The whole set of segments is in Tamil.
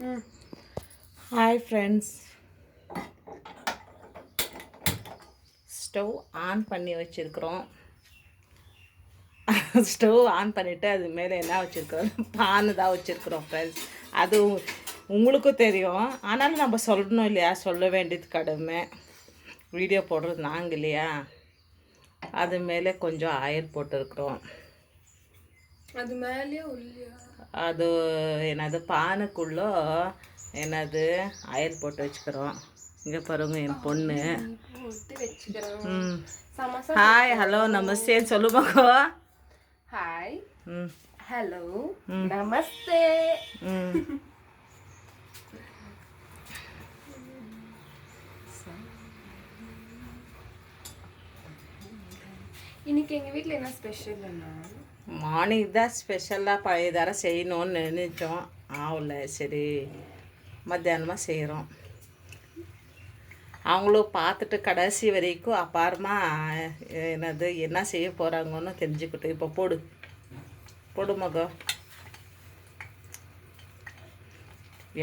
ஹாய் ஃப்ரெண்ட்ஸ், ஸ்டவ் ஆன் பண்ணி வச்சுருக்குறோம். ஸ்டவ் ஆன் பண்ணிவிட்டு அது மேலே என்ன வச்சுருக்குறோம், பானு தான் வச்சுருக்குறோம் ஃப்ரெண்ட்ஸ். அது உங்களுக்கும் தெரியும், ஆனாலும் நம்ம சொல்லணும் இல்லையா, சொல்ல வேண்டியது கடமை. வீடியோ போடுறது நாங்கள் இல்லையா. அது மேலே கொஞ்சம் ஆயில் போட்டுருக்குறோம். அது மேலே அது என்னது பானுக்குள்ளே என்னது ஆயில் போட்டு வச்சுக்கிறோம். இங்கே பாருங்க என் பொண்ணு. ஹாய், ஹலோ, நமஸ்தேன்னு சொல்லுமாக்கோ. Hi, hello, namaste. இன்னைக்கு எங்கள் வீட்டில் என்ன ஸ்பெஷல்னா, மார்னிங் தான் ஸ்பெஷலாக பழைய தரம் செய்யணும்னு நினைச்சோம். ஆகல, சரி மத்தியானமாக செய்கிறோம். அவங்களும் பார்த்துட்டு கடைசி வரைக்கும் அப்பாரமா என்னது என்ன செய்ய போகிறாங்கன்னு தெரிஞ்சுக்கிட்டோம். இப்போ போடு மகம்.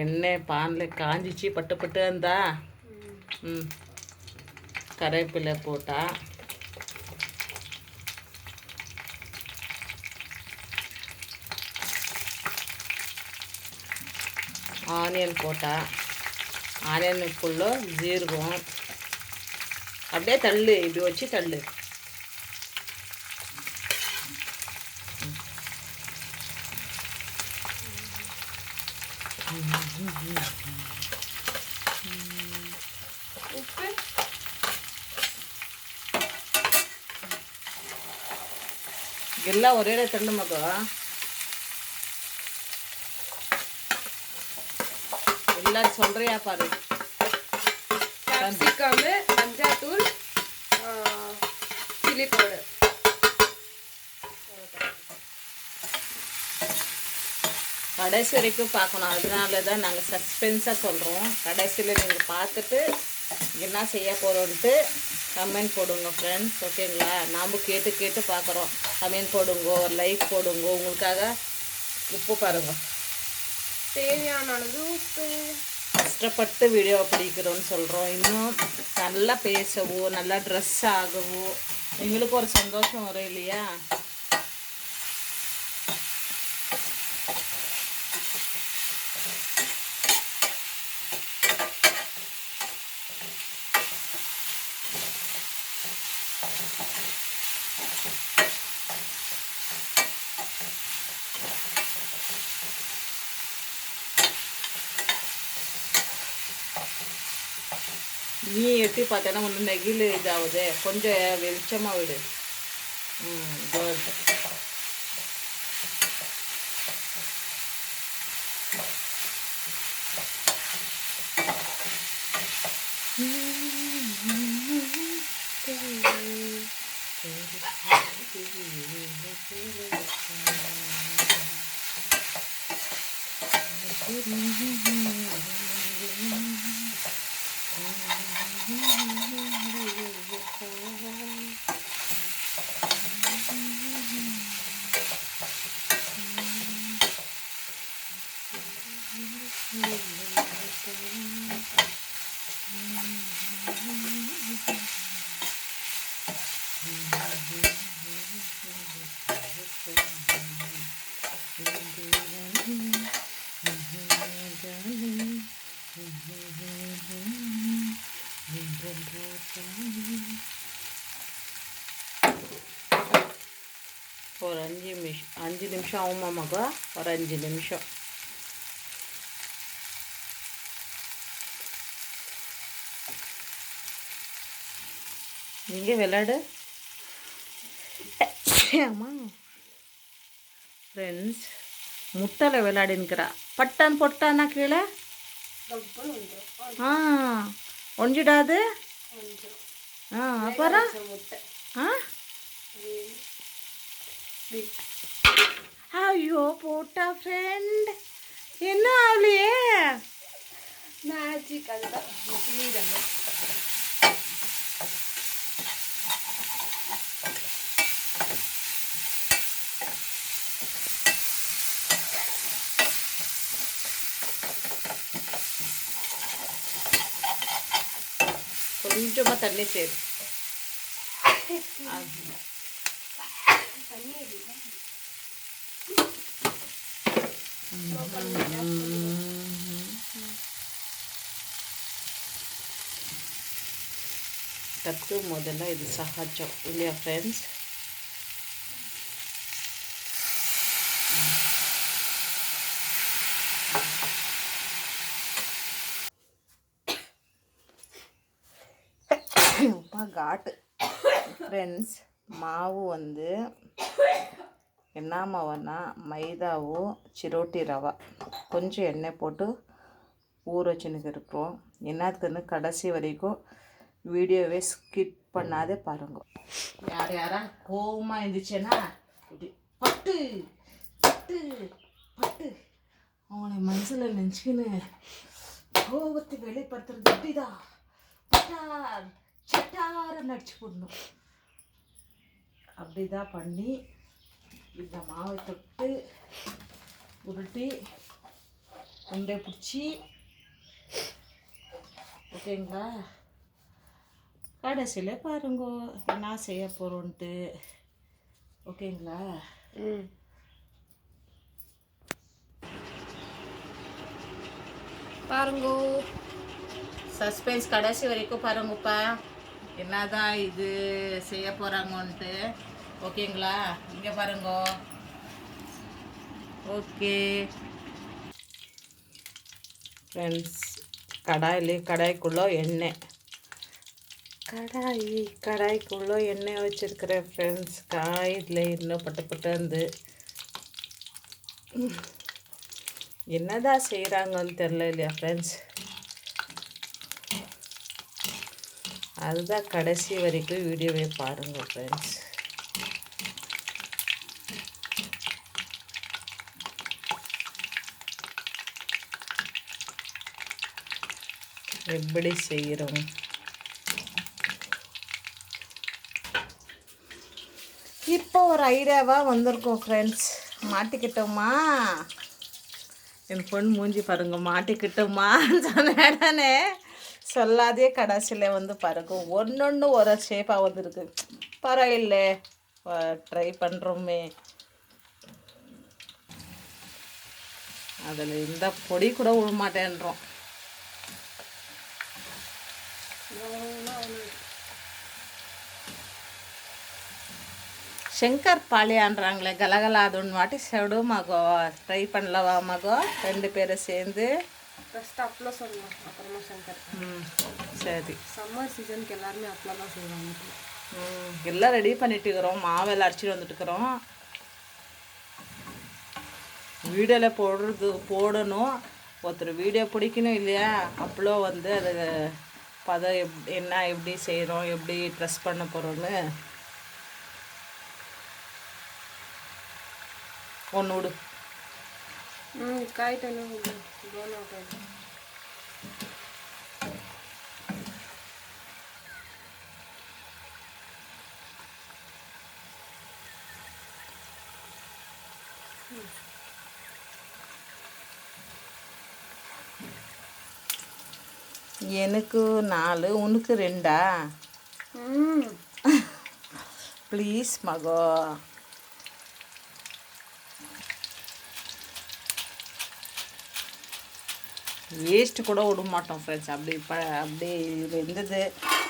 எண்ணெய் பானில் காஞ்சிச்சு, பட்டு இருந்தா கருவேப்பிலை போட்டா, ஆனியன் போட்டா, ஆனியனுக்குள்ளே ஜீரகம் அப்படியே தள்ளு, இப்படி வச்சு தள்ளு. உப்பு, எல்லாம் ஒரே தள்ளு மகம். எல்லாம் சொல்றியா பாரு. கேப்சிகம், மஞ்சள், சில்லி பவுடர். கடைசி வரைக்கும் பார்க்கணும். அதனால தான் நாங்கள் சஸ்பென்ஸாக சொல்கிறோம். கடைசியில் நீங்கள் பார்த்துட்டு என்ன செய்ய போகிறோன்ட்டு கமெண்ட் போடுங்க ஃப்ரெண்ட்ஸ், ஓகேங்களா. நாம் கேட்டு பார்க்குறோம். கமெண்ட் போடுங்க, ஒரு லைக் போடுங்க. உங்களுக்காக உப்பு பாருங்க, தேவையான அளவு உப்பு. கஷ்டப்பட்டு வீடியோ பிடிக்கிறோன்னு சொல்கிறோம். இன்னும் நல்லா பேசவோ, நல்லா ட்ரெஸ் ஆகவோ எங்களுக்கு ஒரு சந்தோஷம் வரும் இல்லையா. நீ எட்டி பார்த்தேன்னா ஒன்று நெகிழ் இதாகுது, கொஞ்சம் வெளிச்சமாக விடு. குட். ஒரு 5 நிமிஷம் ஆகுமா மகா, ஒரு 5 நிமிஷம். நீங்கள் விளையாடு. ஆமா ஃப்ரெண்ட்ஸ், முட்டையில் விளையாடின்னுக்கிறா. பட்டான் பொட்டானா கீழே ஒஞ்சிடாது. அப்புறம் ஐயோ போட்டா ஃப்ரெண்ட், என்ன ஆகலையே. மேஜிக் அதுதான். கொஞ்சமாக தண்ணி சேரு. கற்றுக்கும் போதெல்லாம் இது சகஜம் இல்லையா ஃப்ரெண்ட்ஸ்? உப்பா காட்டு ஃப்ரெண்ட்ஸ். மாவு வந்து என்ன மாவுன்னா மைதாவும் சிரோட்டி ரவா கொஞ்சம் எண்ணெய் போட்டு ஊற வச்சுன்னு இருக்கிறோம். என்னத்துக்குன்னு கடைசி வரைக்கும் வீடியோவே ஸ்கிப் பண்ணாதே பாருங்க. யாரா கோவமாக இருந்துச்சுன்னா இப்படி பட்டு பட்டு பட்டு அவனை மனசில் நினச்சிக்கின்னு கோபத்தை வெளிப்படுத்துறது இப்படிதான் சட்டார் சட்டார நடிச்சு போடணும். அப்படிதான் பண்ணி இந்த மாவை தொட்டு உருட்டி உண்டை பிடிச்சி ஓகேங்களா. கடைசியில் பாருங்க என்ன செய்ய போகிறோன்ட்டு. ஓகேங்களா. பாருங்கோ, சஸ்பென்ஸ் கடைசி வரைக்கும் பாருங்கப்பா என்னதான் இது செய்ய போகிறாங்கன்ட்டு. ஓகேங்களா. இங்கே பாருங்க. ஓகே ஃப்ரெண்ட்ஸ், கடாய்க்குள்ளே எண்ணெய் கடாய்க்குள்ளே எண்ணெய் வச்சுருக்கிறேன் ஃப்ரெண்ட்ஸ். காயில் இன்னும் பட்டு என்னதான் செய்கிறாங்கன்னு தெரில இல்லையா ஃப்ரெண்ட்ஸ். அதுதான் கடைசி வரைக்கும் வீடியோவே பாருங்கள் ஃப்ரெண்ட்ஸ். எப்படி செய்கிறோம் இப்போ ஒரு ஐடியாவாக வந்திருக்கோம் ஃப்ரெண்ட்ஸ். மாட்டிக்கிட்டோமா? என் பொண்ணு மூஞ்சி பாருங்க. மாட்டிக்கிட்டோமான்னு சொன்னேடானே சொல்லாதே கடைசியில் வந்து பாருங்க ஒன்று ஒரு ஷேப்பாக வந்துருக்கு. பரவாயில்ல, ட்ரை பண்ணுறோமே. அதில் இந்த பொடி கூட விட மாட்டேன்றோம். ಶಂಕರ್ ಪಾಳ್ಯன்றாங்களே கலகலா அதுன்னு வாட்டி செடு மகோ ட்ரை பண்ணலவா மகோ? 2 பேரும் சேர்ந்து ஃபஸ்ட்டு அப்பளம் சொல்லலாம், அப்புறமா சங்கர். சரி. சம்மர் சீசனுக்கு எல்லாருமே அப்பளம் தான் செய்வாங்க. எல்லாம் ரெடி பண்ணிட்டு இருக்கிறோம். மாவெல்லாம் அரைச்சிட்டு வந்துட்டுருக்குறோம். வீடியோவில் போடணும். ஒருத்தர் வீடியோ பிடிக்கணும் இல்லையா? அப்பளம் வந்து அது பதம் என்ன எப்படி செய்கிறோம், எப்படி ட்ரெஸ் பண்ண போகிறோன்னு ஒன்று விடு. காய்ட்டணும். எனக்கு 4 உனக்கு 2. ப்ளீஸ் மகோ. வேஸ்ட்டு கூட விட மாட்டோம் ஃப்ரெண்ட்ஸ். அப்படி இருந்தது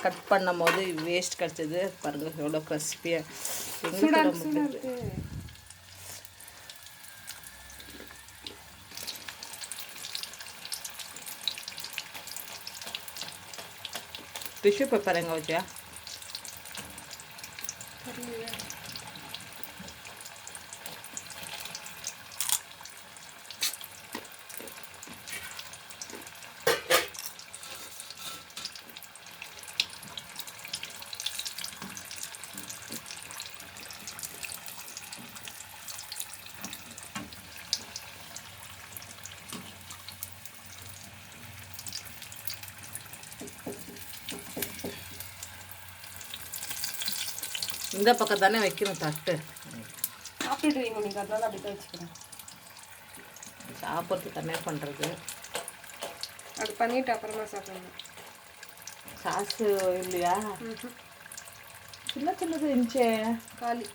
கட் பண்ணும் போது வேஸ்ட் கிடச்சிது பாருங்கள் எவ்வளோ கிறிஸ்பியாக. எங்களுக்கு ரொம்ப பிடிக்குது. டிஷ்யூ பேப்பர் எங்கே வச்சியா? இந்த பக்கம் தானே வைக்கணும் தட்டு. சாப்பிட்டுட்டு நீங்கள் அதனால அப்படி தான் வச்சுக்கிறேன். சாப்பிட்றது தானே பண்ணுறது. அது பண்ணிவிட்டு அப்புறமா சாப்பிடணும். சாஸு இல்லையா? சின்ன சின்னது இருந்துச்சே. காலி.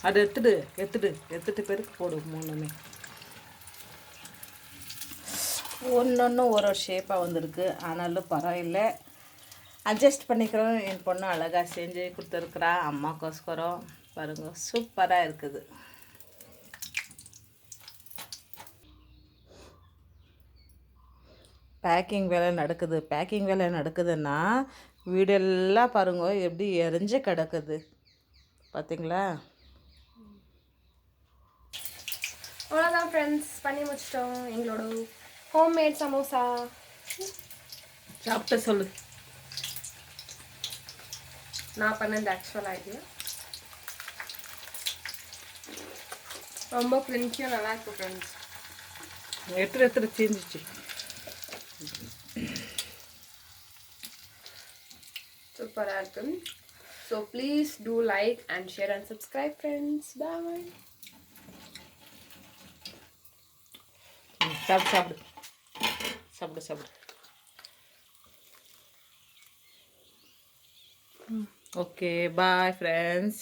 அது எடுத்துட்டு பெருக்கு போடு. மூணுமே ஒன்று ஒரு ஷேப்பாக வந்திருக்கு. ஆனாலும் பரவாயில்லை, அட்ஜஸ்ட் பண்ணிக்கிறோம். என் பொண்ணு அழகாக செஞ்சு கொடுத்துருக்குறா அம்மாக்கோஸ்கரம். பாருங்க, சூப்பராக இருக்குது. பேக்கிங் வேலை நடக்குதுன்னா வீடெல்லாம் பாருங்க எப்படி எரிஞ்சு கிடக்குது பார்த்தீங்களா? அவ்வளோதான் ஃப்ரெண்ட்ஸ், பண்ணி முடிச்சிட்டோம் எங்களோட ஹோம்மேட் சமோசா. சாப்பிட்டு சொல்லு. நான் பண்ணது ஆக்சுவல் ஐடியா. ரொம்ப கிரிஞ்சியாக நல்லா இருக்கு ஃப்ரெண்ட்ஸ். எத்தனை செஞ்சிச்சு. சூப்பராக இருக்கு. So please do like and share and subscribe friends. Bye. சாப்பிடு. Okay, bye friends.